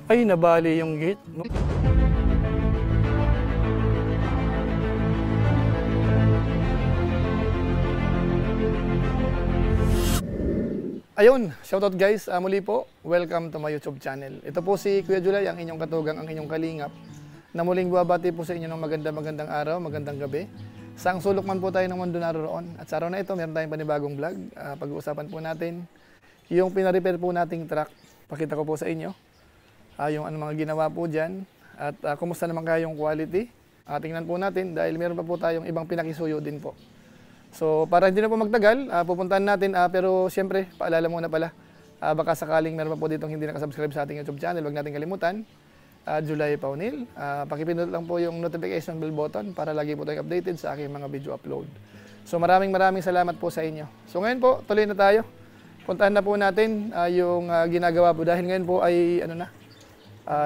Ay, nabali yung gate. Ayun, shoutout guys. Muli po, welcome to my YouTube channel. Ito po si Kuya Julay, ang inyong katugang, ang inyong kalingap, na muling babati po sa inyo ng magandang araw, magandang gabi. Saang sulok man po tayo ng mundo naroon. At sa araw na ito, meron tayong panibagong vlog. Pag-uusapan po natin yung pina-repair po nating truck. Pakita ko po sa inyo yung mga ginawa po dyan. At kumusta naman kaya yung quality. Tingnan po natin dahil meron pa po tayong ibang pinakisuyo din po. So para hindi na po magtagal, pupuntahan natin. Pero siyempre, paalala muna pala. Baka sakaling meron pa po ditong hindi nakasubscribe sa ating YouTube channel, huwag natin kalimutan. Julay Paunil. Pakipindot lang po yung notification bell button para lagi po tayong updated sa aking mga video upload. So maraming salamat po sa inyo. So ngayon po, tuloy na tayo. Puntahan na po natin yung ginagawa po dahil ngayon po ay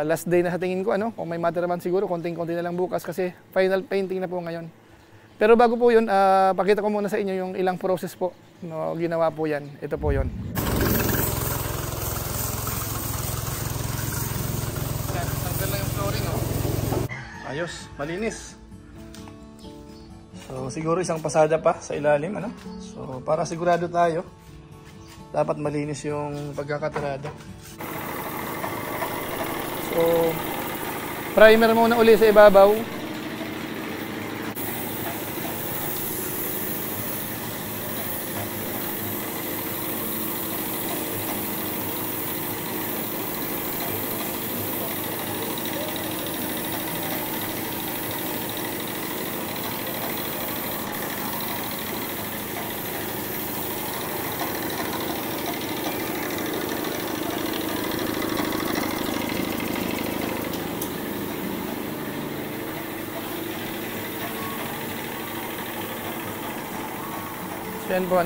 last day na sa tingin ko, kung may matter man siguro, konting-konti na lang bukas kasi final painting na po ngayon. Pero bago po yun, pakita ko muna sa inyo yung ilang process po. Ginawa po yan. Ito po yun. Yan, tanggal lang yung flooring. Ayos, malinis. So siguro isang pasada pa sa ilalim. So para sigurado tayo, dapat malinis yung pagkakatarada. So, primer muna uli sa ibabaw. Yan po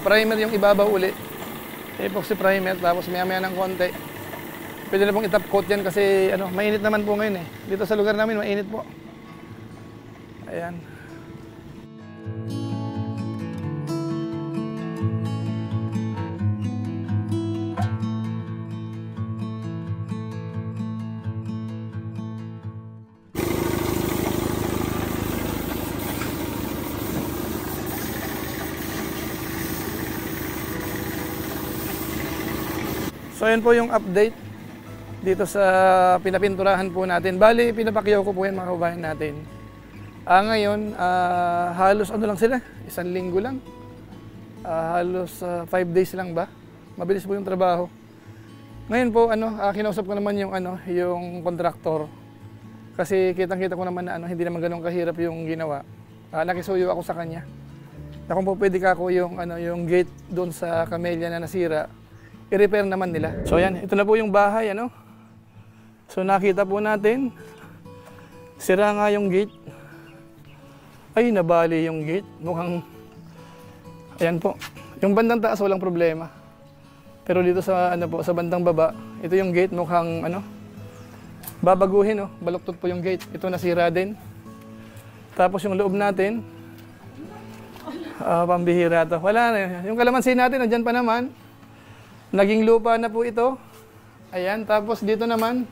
primer yung ibabaw uli. Epoxy primer, tapos maya ng konti. Pwede na pong itap coat yan kasi mainit naman po ngayon Dito sa lugar namin mainit po. Ayan. So yan po yung update dito sa pinapinturahan po natin. Bali, pinapakyaw ko po yan mga kababayan natin. Ngayon, halos lang sila, 1 linggo lang. Halos 5 days lang ba? Mabilis po yung trabaho. Ngayon po, kinausap ko naman yung kontraktor. Kasi kitang-kita ko naman na hindi naman ganun kahirap yung ginawa. Nakisuyo ako sa kanya. Na kung po pwede ka ako yung gate doon sa Camellia na nasira, i-repair naman nila. So yan, ito na po yung bahay, So nakita po natin, sira nga yung gate. Ay, nabali yung gate. Mukhang, ayan po. Yung bandang taas walang problema. Pero dito sa, sa bandang baba, ito yung gate mukhang, babaguhin, baluktot po yung gate. Ito nasira din. Tapos yung loob natin, pambihira to. Wala na. Yung kalamansi natin, nandyan pa naman. Naging lupa na po ito. Ayan, tapos dito naman,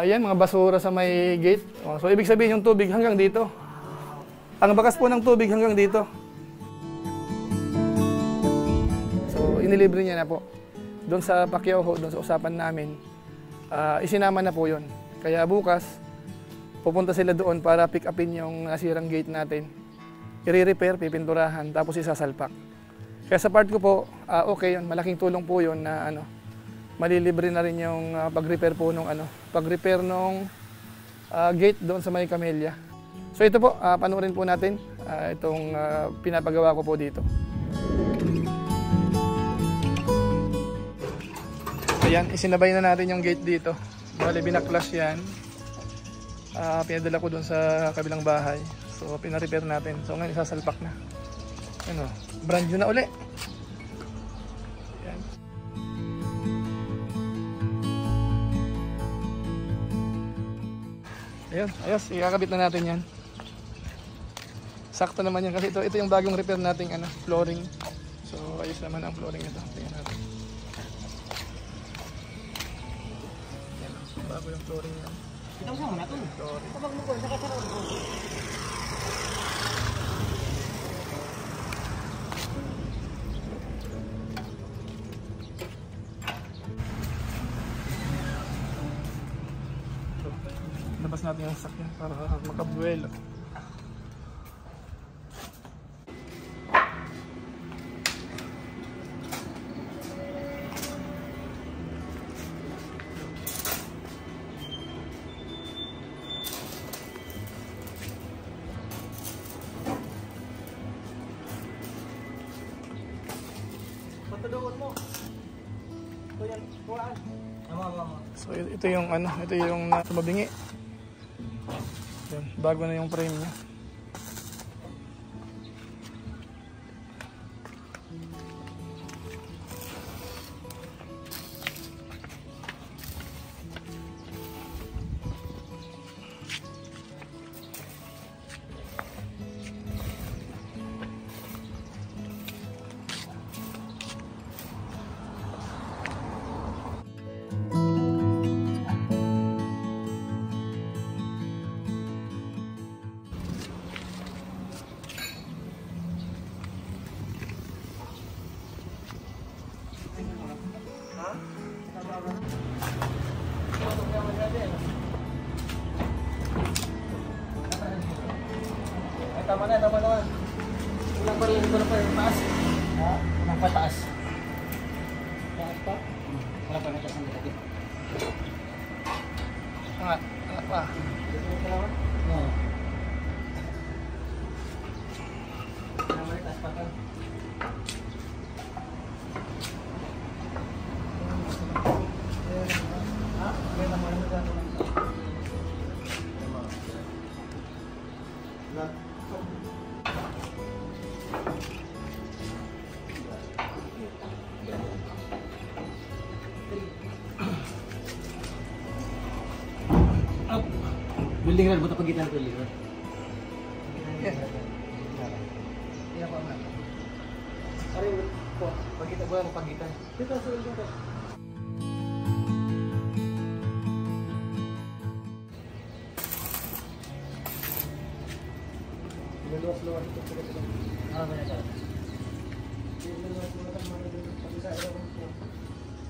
ayan, mga basura sa may gate. So, ibig sabihin yung tubig hanggang dito. Ang bakas po ng tubig hanggang dito. So, inilibre niya na po. Doon sa Pacquiao, doon sa usapan namin, isinama na po yun. Kaya bukas, pupunta sila doon para pick upin yung nasirang gate natin. I-repair, pipinturahan, tapos isasalpak. Kaya sa part ko po, okay yun, malaking tulong po yun na malilibre na rin yung pag-repair po nung pag-repair nung gate doon sa may Camellia. So ito po, panoorin po natin itong pinapagawa ko po dito. Ayan, isinabay na natin yung gate dito. Bali, binaklas yan. Pinadala ko doon sa kabilang bahay. So pina-repair natin. So ngayon isasalpak na. Brand new na uli. Ayan. Ayun, ayos, ikakabit na natin yan. Sakto naman yan kasi ito yung bagong repair nating flooring. So ayos naman ang flooring nito. Tingnan natin. Bago yung flooring yan. Kita mo na ito. Flooring. Kapag mo ko, saka sarap ko. Labas natin yung sakyan para makabuelo. Patuduan mo. Ito yan, kuhaan. Ama. So ito yung ano, ito yung nasa mabingi. Yan, bago na yung frame niya. Tama na. Ulang pa rin, taas. Ha? Ulang pa taas. Taas pa? Wala pa natas ang lagi. Angat pa. Oo. Taas pa ka. Ha? Ganda mo naman dito. Building red, buta pagitan ko lihat. Iya pa na. Ari po, pagitan ko ang pagitan. Dito sa dito. Luwas-luwas ito sila. Ba na. Luwas-luwas ang mga dito pati sa ero.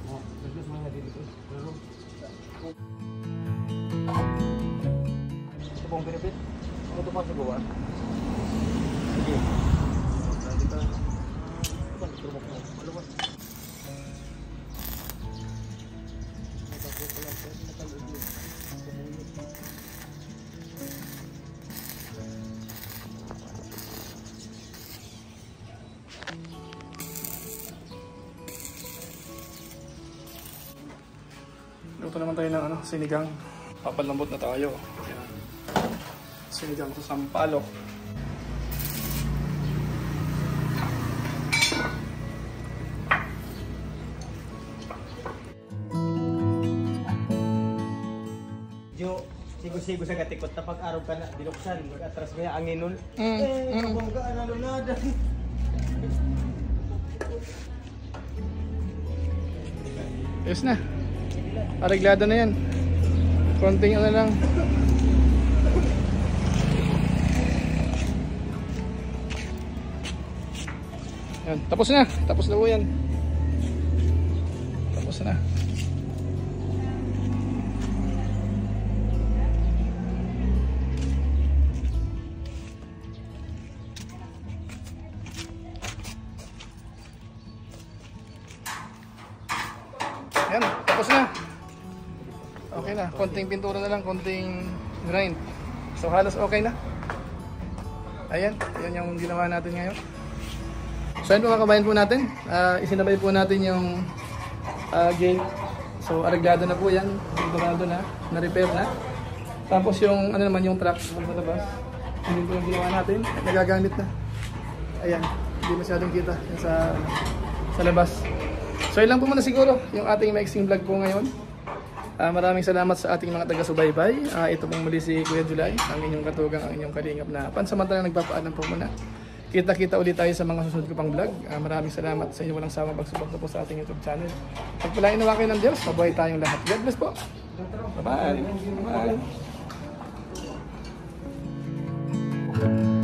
Oh, terus mga dito. Ito pong pinipit. Ano ito pa sa gawa? Sige. Dito. Ito pa dito mo. Maluwas. Ito po pala. Nakalugod. Luto naman tayo ng ano, sinigang. Papalambot na tayo. Ayan. Sinigang sa sampalok. Jo, sigo-sigo sa gatikot na pag-araw ka na, dinuksan, mag-atras mo yung anginon. Kabanggaan na lunadan. Yes na. Areglado na yan. Konting ano lang. Yan, tapos na. Tapos na po yan. Tapos na. Yan, tapos na. Okay na, konting pintura na lang, konting grind. So halos okay na. Ayan, yan yung ginawa natin ngayon. So yan po mga kabayan po natin. Isinabay po natin yung gate. So areglado na po yan, pinturado na, na-repair na. Tapos yung ano naman yung truck sa labas. Hindi po yung ginawa natin, nagagamit na. Ayan, hindi masyadong kita yan sa labas. So yun lang po muna siguro yung ating maiksing vlog po ngayon. Maraming salamat sa ating mga taga-subaybay. Ito pong muli si Kuya Julay, ang inyong katugang, ang inyong kalingap na pansamantalang nagpapaalam po muna. Kita-kita ulit tayo sa mga susunod ko pang vlog. Maraming salamat sa inyo walang sawang pagsuporta po sa ating YouTube channel. Pagpalain nawa kayo ng Diyos, mabuhay tayong lahat. God bless po! Ganito lang. Bye-bye. Bye.